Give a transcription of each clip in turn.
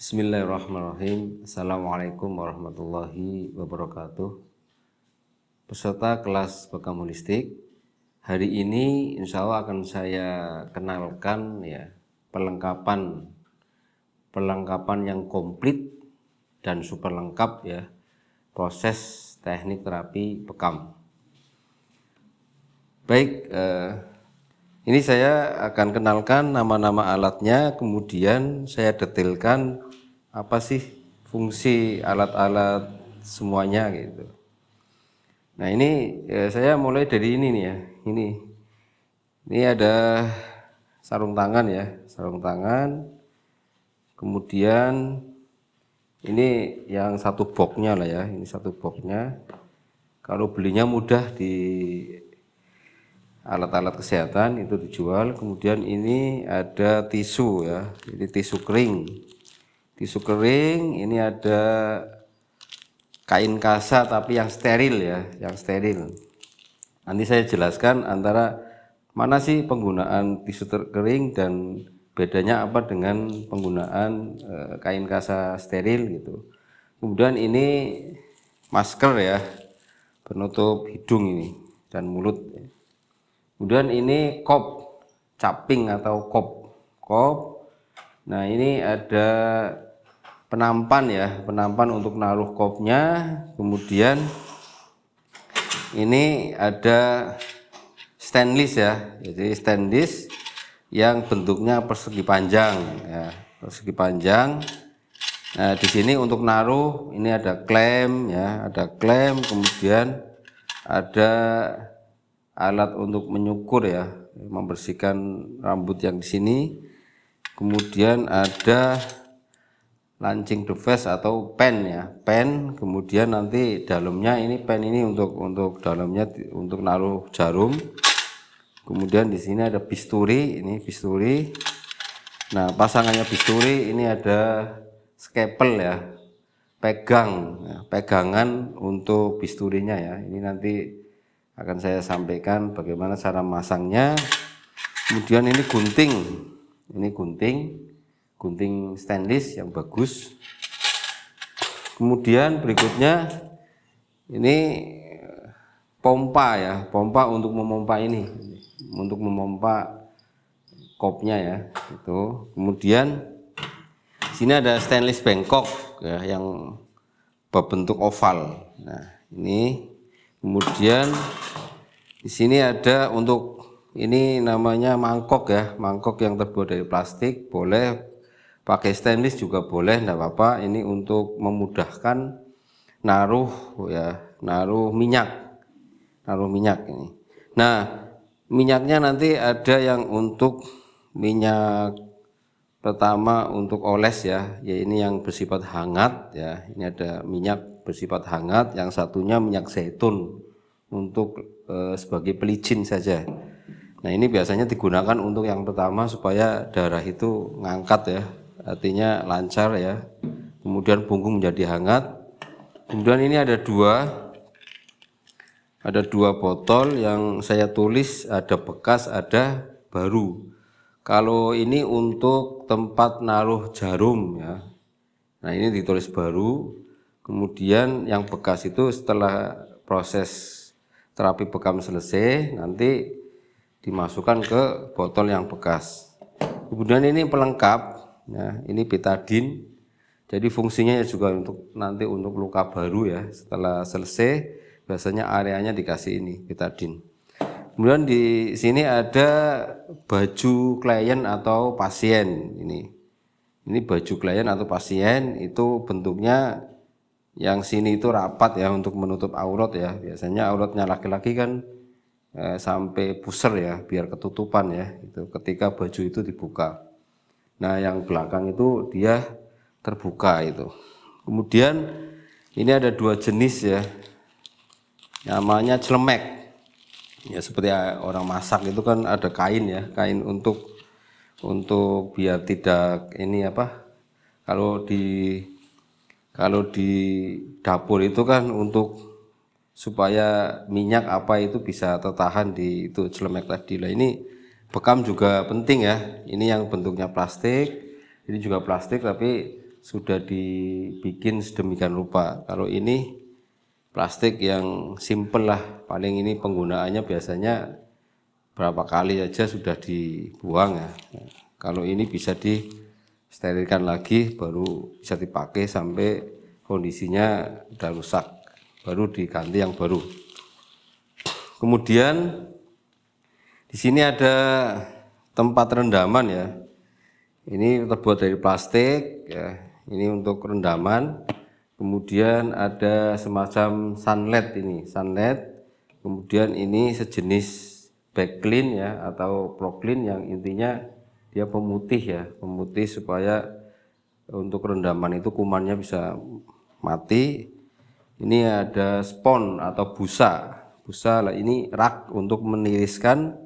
Bismillahirrahmanirrahim. Assalamualaikum warahmatullahi wabarakatuh. Peserta kelas bekam holistik, hari ini insya Allah akan saya kenalkan ya perlengkapan yang komplit dan super lengkap ya proses teknik terapi bekam. Baik, ini saya akan kenalkan nama-nama alatnya, kemudian saya detailkan apa sih fungsi alat-alat semuanya gitu. Nah ini saya mulai dari ini nih ya, ini ada sarung tangan ya, sarung tangan. Kemudian ini yang satu boxnya lah ya, ini satu boxnya. Kalau belinya mudah di alat-alat kesehatan itu dijual. Kemudian ini ada tisu ya, ini tisu kering, ini ada kain kasa tapi yang steril ya, yang steril. Nanti saya jelaskan antara mana sih penggunaan tisu kering dan bedanya apa dengan penggunaan kain kasa steril gitu. Kemudian ini masker ya, penutup hidung ini dan mulut. Kemudian ini kop, caping atau kop. Nah ini ada penampan ya, penampan untuk naruh kopnya. Kemudian ini ada stainless ya, jadi stainless yang bentuknya persegi panjang ya, persegi panjang. Nah di sini untuk naruh ini ada klem ya, ada klem. Kemudian ada alat untuk menyukur ya, membersihkan rambut yang di sini. Kemudian ada lancing device atau pen ya, pen. Kemudian nanti dalamnya ini pen ini untuk dalamnya untuk naruh jarum. Kemudian di sini ada bisturi, ini bisturi. Nah pasangannya bisturi ini ada scalpel ya, pegangan untuk bisturinya ya. Ini nanti akan saya sampaikan bagaimana cara masangnya. Kemudian ini gunting stainless yang bagus. Kemudian berikutnya ini pompa ya, pompa untuk memompa ini, untuk memompa kopnya ya itu. Kemudian sini ada stainless bengkok ya, yang berbentuk oval. Nah ini kemudian di sini ada untuk ini namanya mangkok ya, mangkok yang terbuat dari plastik. Boleh pakai stainless juga boleh, enggak apa-apa. Ini untuk memudahkan naruh ya, naruh minyak ini. Nah minyaknya nanti ada yang untuk minyak pertama untuk oles ya, ini yang bersifat hangat ya. Ini ada minyak bersifat hangat, yang satunya minyak zaitun untuk sebagai pelicin saja. Nah ini biasanya digunakan untuk yang pertama supaya darah itu ngangkat ya, artinya lancar ya. Kemudian punggung menjadi hangat. Kemudian ini ada dua botol yang saya tulis, ada bekas ada baru. Kalau ini untuk tempat naruh jarum ya, nah ini ditulis baru. Kemudian yang bekas itu setelah proses terapi bekam selesai nanti dimasukkan ke botol yang bekas. Kemudian ini pelengkap ya, ini betadine. Jadi fungsinya juga untuk nanti untuk luka baru ya, setelah selesai biasanya areanya dikasih ini betadine. Kemudian di sini ada baju klien atau pasien ini. Ini baju klien atau pasien itu bentuknya yang sini itu rapat ya, untuk menutup aurat ya. Biasanya auratnya laki-laki kan sampai pusar ya, biar ketutupan ya itu ketika baju itu dibuka. Nah yang belakang itu dia terbuka itu. Kemudian ini ada dua jenis ya, namanya celemek ya, seperti orang masak itu kan ada kain ya, kain untuk biar tidak ini apa, kalau di dapur itu kan untuk supaya minyak apa itu bisa tertahan di itu celemek tadi lah. Ini bekam juga penting ya, ini yang bentuknya plastik, ini juga plastik tapi sudah dibikin sedemikian rupa. Kalau ini plastik yang simple lah, paling ini penggunaannya biasanya berapa kali saja sudah dibuang ya. Kalau ini bisa disterilkan lagi, baru bisa dipakai sampai kondisinya udah rusak, baru diganti yang baru. Kemudian di sini ada tempat rendaman ya. Ini terbuat dari plastik ya. Ini untuk rendaman. Kemudian ada semacam sunlight ini, sunlight. Kemudian ini sejenis backlin ya atau proklin yang intinya dia pemutih ya, pemutih supaya untuk rendaman itu kumannya bisa mati. Ini ada spon atau busa. Busa lah, ini rak untuk meniriskan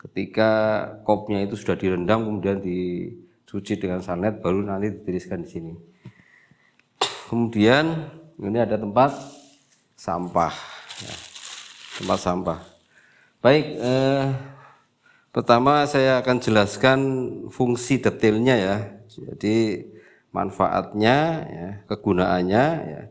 ketika kopnya itu sudah direndam kemudian dicuci dengan sunlight baru nanti ditiriskan di sini. Kemudian ini ada tempat sampah ya, tempat sampah. Baik, pertama saya akan jelaskan fungsi detailnya ya. Jadi manfaatnya ya, kegunaannya ya.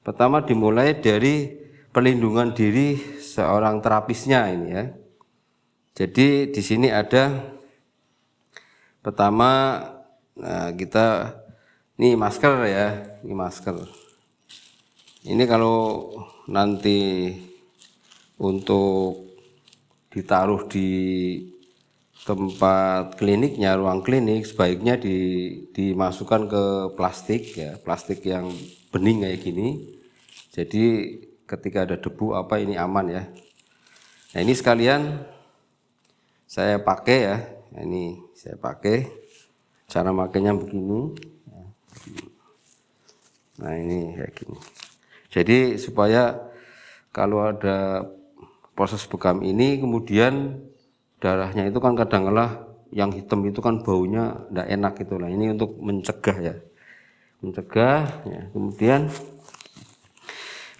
Pertama dimulai dari perlindungan diri seorang terapisnya ini ya. Jadi di sini ada pertama, nah kita ini masker ya, ini masker. Ini kalau nanti untuk ditaruh di tempat kliniknya, ruang klinik, sebaiknya dimasukkan ke plastik ya, plastik yang bening kayak gini. Jadi ketika ada debu apa ini aman ya. Nah ini sekalian saya pakai ya, ini saya pakai, cara makainya begini. Nah ini kayak gini. Jadi supaya kalau ada proses bekam ini kemudian darahnya itu kan kadang-kala yang hitam itu kan baunya tidak enak gitu lah. Ini untuk mencegah ya, mencegah ya. Kemudian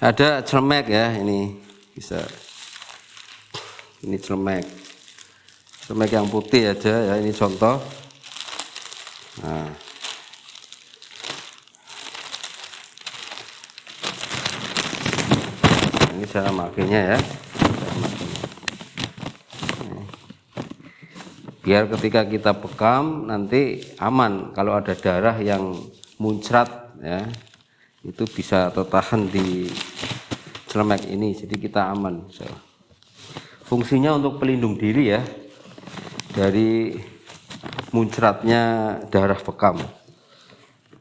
ada celemek ya, ini bisa, ini celemek yang putih aja ya, ini contoh. Nah ini cara makainya ya, biar ketika kita bekam nanti aman. Kalau ada darah yang muncrat ya, itu bisa tertahan di celemek ini, jadi kita aman. Fungsinya untuk pelindung diri ya dari muncratnya darah bekam.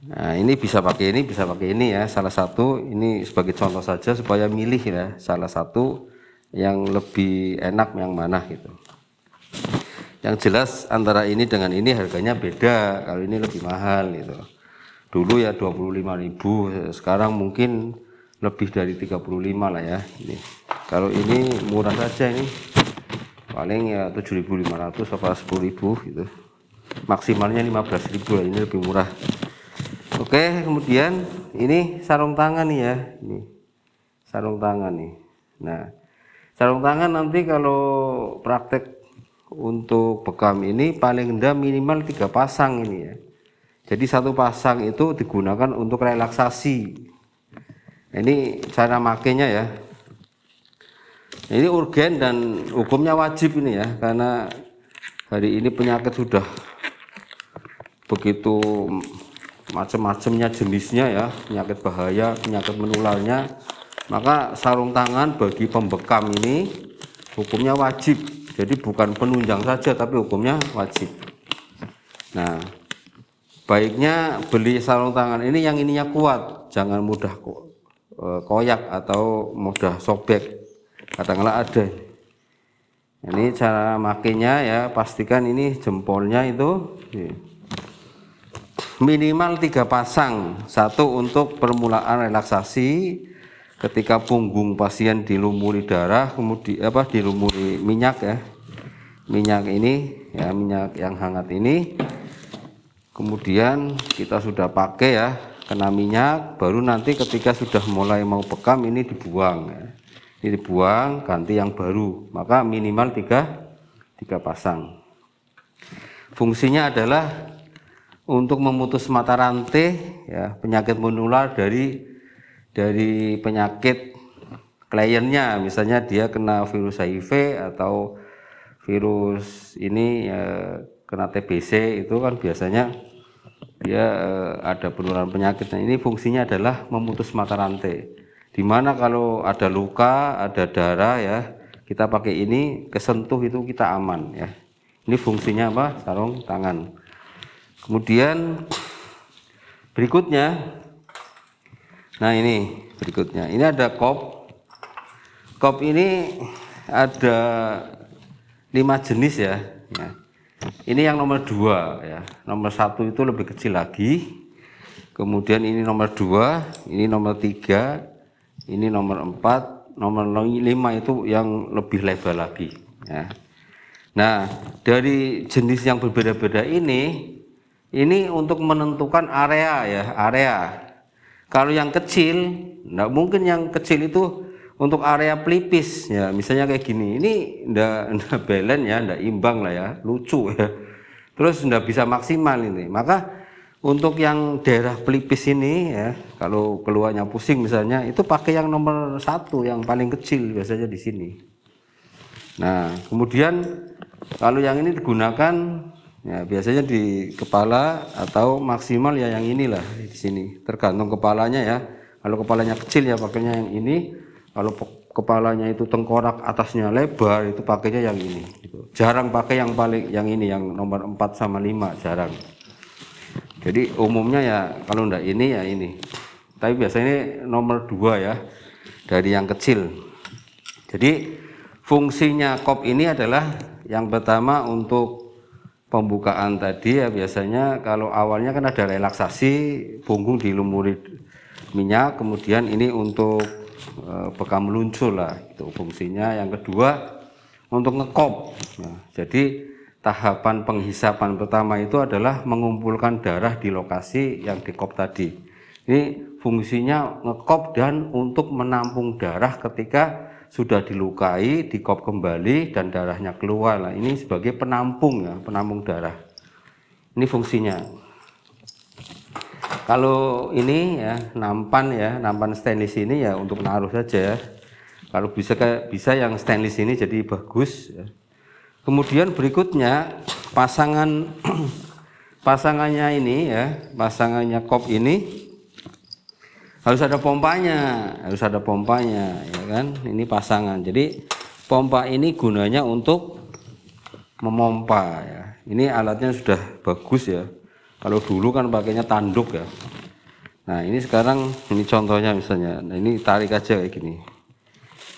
Nah ini bisa pakai ini, bisa pakai ini ya, salah satu ini sebagai contoh saja supaya milih ya, salah satu yang lebih enak yang mana gitu. Yang jelas antara ini dengan ini harganya beda, kalau ini lebih mahal gitu. Dulu ya 25.000, sekarang mungkin lebih dari 35 lah ya ini. Kalau ini murah saja, ini paling ya 7.500 apa 10.000 gitu. Maksimalnya 15.000 lah, ini lebih murah. Oke, kemudian ini sarung tangan nih ya, ini sarung tangan nih. Nah, sarung tangan nanti kalau praktek untuk bekam ini paling rendah minimal 3 pasang ini ya. Jadi 1 pasang itu digunakan untuk relaksasi. Ini cara makainya ya. Ini urgen dan hukumnya wajib ini ya, karena hari ini penyakit sudah begitu macam-macamnya jenisnya ya, penyakit bahaya, penyakit menularnya. Maka sarung tangan bagi pembekam ini hukumnya wajib. Jadi bukan penunjang saja tapi hukumnya wajib. Nah, baiknya beli sarung tangan ini yang ininya kuat, jangan mudah koyak atau mudah sobek. Kadang-kadang ada. Ini cara makainya ya, pastikan ini jempolnya itu minimal 3 pasang. 1 untuk permulaan relaksasi ketika punggung pasien dilumuri darah, kemudian dilumuri minyak ya. Minyak ini ya, minyak yang hangat ini. Kemudian kita sudah pakai ya, kena minyak, baru nanti ketika sudah mulai mau bekam ini dibuang ya. Ini dibuang, ganti yang baru. Maka minimal 3 pasang. Fungsinya adalah untuk memutus mata rantai ya, penyakit menular dari penyakit kliennya, misalnya dia kena virus HIV atau virus ini kena TBC, itu kan biasanya dia ada penularan penyakit. Nah, ini fungsinya adalah memutus mata rantai. Dimana kalau ada luka, ada darah ya, kita pakai ini, kesentuh itu kita aman ya. Ini fungsinya apa? Sarung tangan. Kemudian berikutnya, nah ini berikutnya, ini ada kop. Kop ini ada 5 jenis ya. Ini yang nomor 2 ya. Nomor 1 itu lebih kecil lagi. Kemudian ini nomor 2, ini nomor 3, ini nomor 4, nomor 5 itu yang lebih lebar lagi ya. Nah, dari jenis yang berbeda-beda ini untuk menentukan area ya, area. Kalau yang kecil, enggak mungkin yang kecil itu untuk area pelipis ya, misalnya kayak gini, ini enggak balance ya, enggak imbang lah ya, lucu ya, terus enggak bisa maksimal ini. Maka untuk yang daerah pelipis ini ya, kalau keluarnya pusing misalnya, itu pakai yang nomor 1, yang paling kecil biasanya di sini. Nah, kemudian kalau yang ini digunakan ya biasanya di kepala atau maksimal ya yang inilah di sini, tergantung kepalanya ya. Kalau kepalanya kecil ya pakainya yang ini. Kalau kepalanya itu tengkorak atasnya lebar, itu pakainya yang ini gitu. Jarang pakai yang ini, yang nomor 4 sama 5 jarang. Jadi umumnya ya kalau enggak ini ya ini. Tapi biasanya nomor 2 ya, dari yang kecil. Jadi fungsinya kop ini adalah yang pertama untuk pembukaan tadi ya, biasanya kalau awalnya kan ada relaksasi, punggung dilumuri minyak, kemudian ini untuk bekam meluncur lah, itu fungsinya. Yang kedua untuk ngekop. Nah, jadi tahapan penghisapan pertama itu adalah mengumpulkan darah di lokasi yang dikop tadi. Ini fungsinya ngekop dan untuk menampung darah ketika sudah dilukai, dikop kembali dan darahnya keluar. Nah, ini sebagai penampung ya, penampung darah. Ini fungsinya. Kalau ini ya nampan stainless ini ya untuk naruh saja ya. Kalau bisa yang stainless ini jadi bagus ya. Kemudian berikutnya pasangannya ini ya, pasangannya kop ini harus ada pompanya ya kan. Ini pasangan. Jadi pompa ini gunanya untuk memompa ya. Ini alatnya sudah bagus ya. Kalau dulu kan pakainya tanduk ya. Nah, ini sekarang ini contohnya misalnya. Nah, ini tarik aja kayak gini.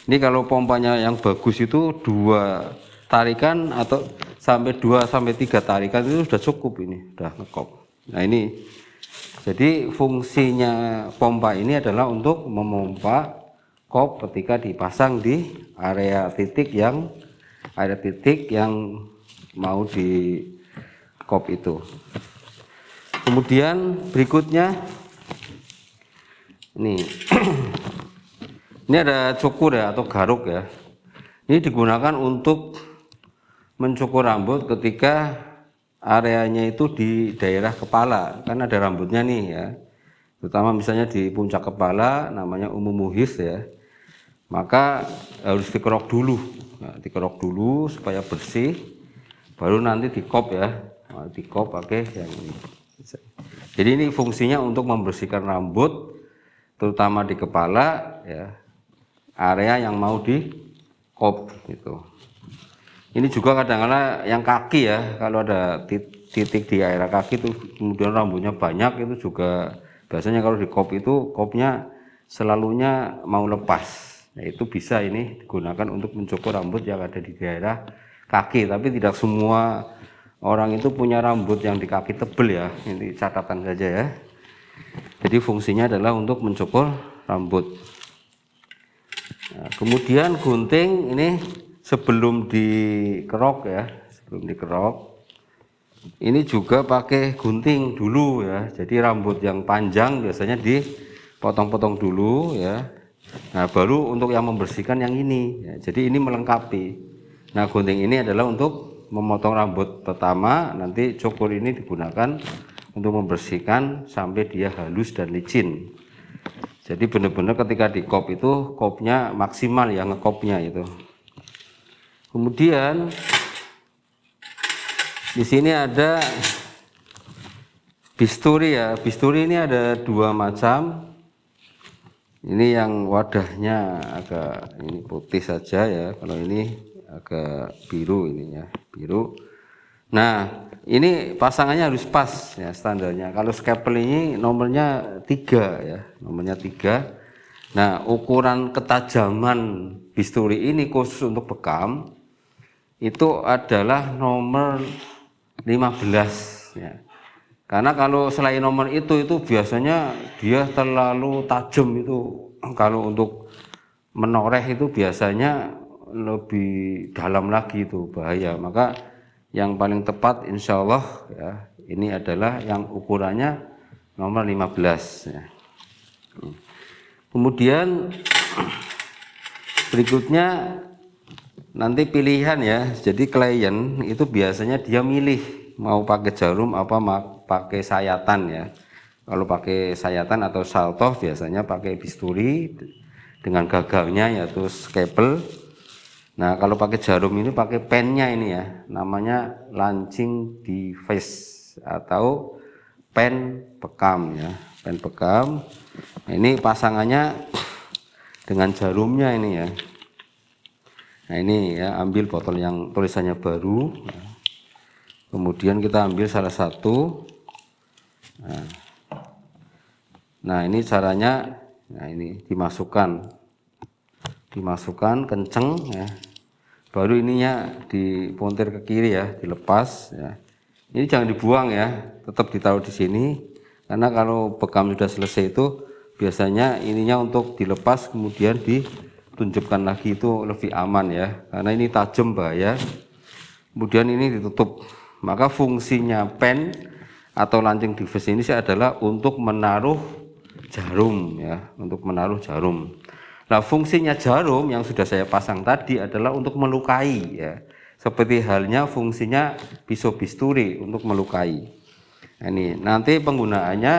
Ini kalau pompanya yang bagus itu 2 tarikan atau sampai 2 sampai 3 tarikan itu sudah cukup, ini sudah ngekop. Nah, ini jadi fungsinya pompa ini adalah untuk memompa kop ketika dipasang di area titik yang mau di kop itu. Kemudian berikutnya ini ini ada cukur ya atau garuk ya. Ini digunakan untuk mencukur rambut ketika areanya itu di daerah kepala, kan ada rambutnya nih ya, terutama misalnya di puncak kepala, namanya umumuhis ya. Maka harus dikerok dulu, nah, dikerok dulu supaya bersih, baru nanti dikop ya. Nah, dikop pakai yang ini. Jadi ini fungsinya untuk membersihkan rambut, terutama di kepala ya, area yang mau dikop gitu. Ini juga kadang-kadang yang kaki ya, kalau ada titik di area kaki itu kemudian rambutnya banyak, itu juga biasanya kalau dikop itu kopnya selalunya mau lepas. Nah, itu bisa ini digunakan untuk mencukur rambut yang ada di daerah kaki, tapi tidak semua orang itu punya rambut yang di kaki tebel ya, ini catatan saja ya. Jadi fungsinya adalah untuk mencukur rambut. Nah, kemudian gunting ini sebelum dikerok ya, ini juga pakai gunting dulu ya. Jadi rambut yang panjang biasanya dipotong-potong dulu ya. Nah, baru untuk yang membersihkan yang ini ya. Jadi ini melengkapi. Nah, gunting ini adalah untuk memotong rambut pertama, nanti cukur ini digunakan untuk membersihkan sampai dia halus dan licin. Jadi benar-benar ketika di kop itu kopnya maksimal ya, ngekopnya itu. Kemudian di sini ada bisturi ya. Bisturi ini ada dua macam. Ini yang wadahnya agak ini putih saja ya. Kalau ini agak biru ininya, biru. Nah, ini pasangannya harus pas ya standarnya. Kalau scalpel ini nomornya 3 ya, nomornya 3. Nah, ukuran ketajaman bisturi ini khusus untuk bekam itu adalah nomor 15 ya. Karena kalau selain nomor itu biasanya dia terlalu tajam itu. Kalau untuk menoreh itu biasanya lebih dalam lagi itu bahaya. Maka yang paling tepat insya Allah ya, ini adalah yang ukurannya nomor 15 ya. Kemudian berikutnya nanti pilihan ya. Jadi klien itu biasanya dia milih mau pakai jarum apa pakai sayatan ya. Kalau pakai sayatan atau saltoh biasanya pakai bisturi dengan gagalnya yaitu scalpel. Nah, kalau pakai jarum ini pakai pennya ini ya, namanya lancing device atau pen bekam ya, pen bekam. Ini pasangannya dengan jarumnya ini ya. Nah, ini ya, ambil botol yang tulisannya baru. Kemudian kita ambil salah satu. Nah, ini caranya. Nah, ini dimasukkan kenceng ya. Baru ininya dipuntir ke kiri ya, dilepas ya. Ini jangan dibuang ya, tetap ditaruh di sini. Karena kalau bekam sudah selesai itu biasanya ininya untuk dilepas kemudian ditunjukkan lagi itu lebih aman ya. Karena ini tajam bahaya. Kemudian ini ditutup. Maka fungsinya pen atau lancing device ini adalah untuk menaruh jarum ya, untuk menaruh jarum. Nah, fungsinya jarum yang sudah saya pasang tadi adalah untuk melukai ya. Seperti halnya fungsinya pisau bisturi untuk melukai. Nah, ini nanti penggunaannya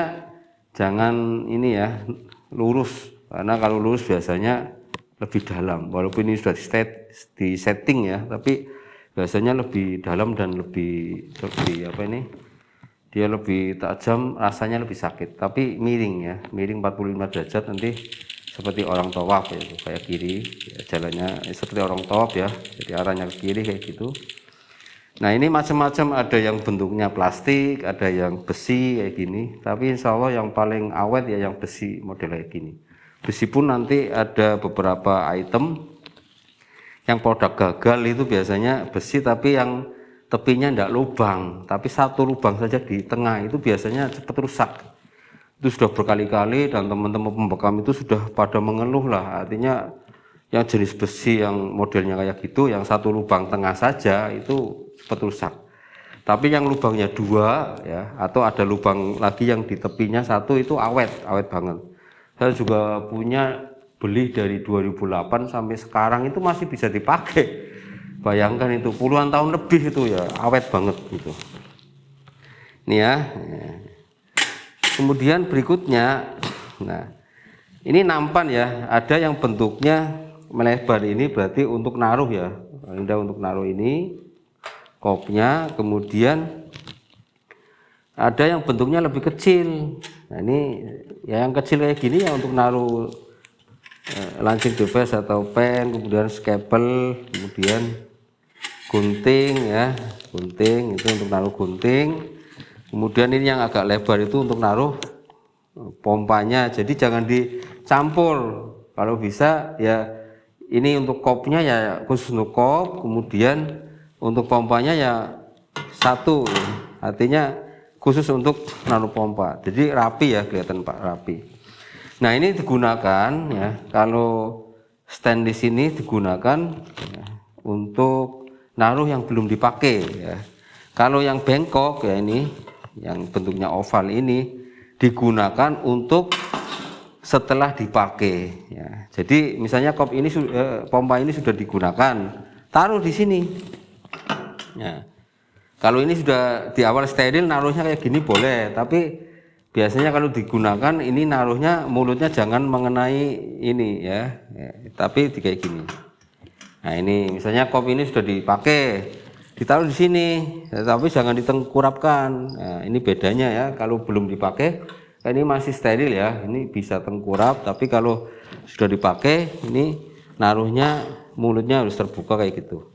jangan ini ya, lurus. Karena kalau lurus biasanya lebih dalam. Walaupun ini sudah di setting ya, tapi biasanya lebih dalam dan lebih apa ini? Dia lebih tajam, rasanya lebih sakit. Tapi miring ya, miring 45 derajat nanti seperti orang tawaf ya, kayak kiri ya, jalannya seperti orang tawaf ya, jadi arahnya ke kiri kayak gitu. Nah, ini macam-macam, ada yang bentuknya plastik, ada yang besi kayak gini, tapi insya Allah yang paling awet ya yang besi model kayak gini. Besi pun nanti ada beberapa item yang produk gagal itu biasanya besi tapi yang tepinya tidak lubang, tapi satu lubang saja di tengah itu biasanya cepat rusak. Itu sudah berkali-kali dan teman-teman pembekam itu sudah pada mengeluh lah. Artinya yang jenis besi yang modelnya kayak gitu, yang satu lubang tengah saja itu cepat rusak. Tapi yang lubangnya 2 ya, atau ada lubang lagi yang di tepinya 1 itu awet banget. Saya juga punya beli dari 2008 sampai sekarang itu masih bisa dipakai. Bayangkan itu puluhan tahun lebih itu ya, awet banget gitu. Ini ya. Kemudian berikutnya, nah ini nampan ya, ada yang bentuknya melebar ini berarti untuk naruh ya. Anda untuk naruh ini kopnya, kemudian ada yang bentuknya lebih kecil. Nah, ini ya yang kecil kayak gini ya untuk naruh lancing device atau pen, kemudian scalpel, kemudian gunting ya, gunting itu untuk naruh gunting. Kemudian ini yang agak lebar itu untuk naruh pompanya. Jadi jangan dicampur. Kalau bisa ya ini untuk kopnya ya khusus untuk kop, kemudian untuk pompanya ya satu. Artinya khusus untuk naruh pompa. Jadi rapi ya, kelihatan Pak, rapi. Nah, ini digunakan ya, kalau stand di sini digunakan ya, untuk naruh yang belum dipakai ya. Kalau yang bengkok ya ini, yang bentuknya oval ini digunakan untuk setelah dipakai ya. Jadi misalnya kop ini pompa ini sudah digunakan, taruh di sini. Ya. Kalau ini sudah di awal steril, naruhnya kayak gini boleh, tapi biasanya kalau digunakan ini naruhnya mulutnya jangan mengenai ini ya, tapi di kayak gini. Nah ini misalnya kop ini sudah dipakai, ditaruh di sini, tapi jangan ditengkurapkan. Nah, ini bedanya ya, kalau belum dipakai, ini masih steril ya, ini bisa tengkurap, tapi kalau sudah dipakai, ini naruhnya mulutnya harus terbuka kayak gitu.